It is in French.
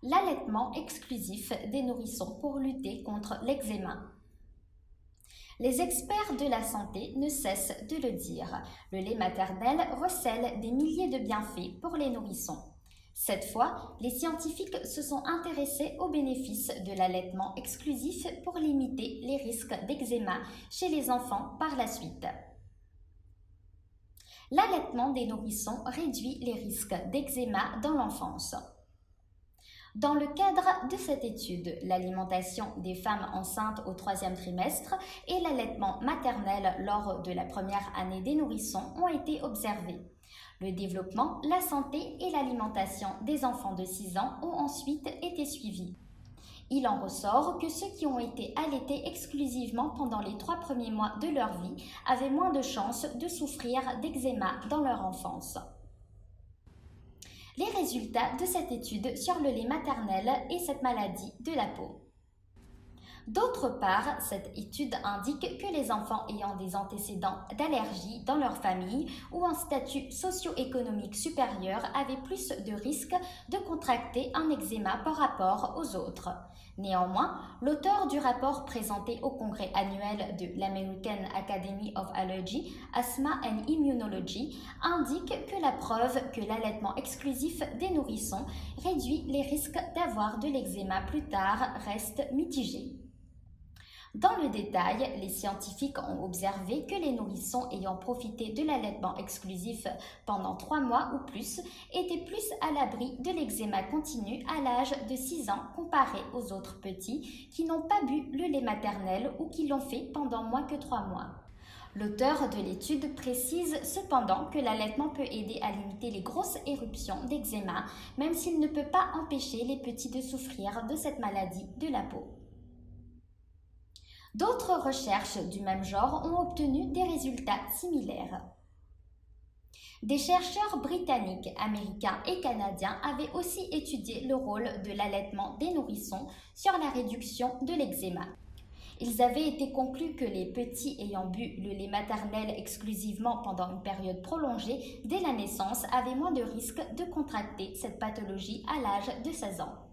L'allaitement exclusif des nourrissons pour lutter contre l'eczéma. Les experts de la santé ne cessent de le dire. Le lait maternel recèle des milliers de bienfaits pour les nourrissons. Cette fois, les scientifiques se sont intéressés aux bénéfices de l'allaitement exclusif pour limiter les risques d'eczéma chez les enfants par la suite. L'allaitement des nourrissons réduit les risques d'eczéma dans l'enfance. Dans le cadre de cette étude, l'alimentation des femmes enceintes au 3e trimestre et l'allaitement maternel lors de la première année des nourrissons ont été observés. Le développement, la santé et l'alimentation des enfants de 6 ans ont ensuite été suivis. Il en ressort que ceux qui ont été allaités exclusivement pendant les 3 premiers mois de leur vie avaient moins de chances de souffrir d'eczéma dans leur enfance. Les résultats de cette étude sur le lait maternel et cette maladie de la peau. D'autre part, cette étude indique que les enfants ayant des antécédents d'allergie dans leur famille ou un statut socio-économique supérieur avaient plus de risques de contracter un eczéma par rapport aux autres. Néanmoins, l'auteur du rapport présenté au congrès annuel de l'American Academy of Allergy, Asthma and Immunology indique que la preuve que l'allaitement exclusif des nourrissons réduit les risques d'avoir de l'eczéma plus tard reste mitigée. Dans le détail, les scientifiques ont observé que les nourrissons ayant profité de l'allaitement exclusif pendant 3 mois ou plus étaient plus à l'abri de l'eczéma continu à l'âge de 6 ans comparé aux autres petits qui n'ont pas bu le lait maternel ou qui l'ont fait pendant moins que 3 mois. L'auteur de l'étude précise cependant que l'allaitement peut aider à limiter les grosses éruptions d'eczéma, même s'il ne peut pas empêcher les petits de souffrir de cette maladie de la peau. D'autres recherches du même genre ont obtenu des résultats similaires. Des chercheurs britanniques, américains et canadiens avaient aussi étudié le rôle de l'allaitement des nourrissons sur la réduction de l'eczéma. Ils avaient été conclus que les petits ayant bu le lait maternel exclusivement pendant une période prolongée dès la naissance avaient moins de risques de contracter cette pathologie à l'âge de 16 ans.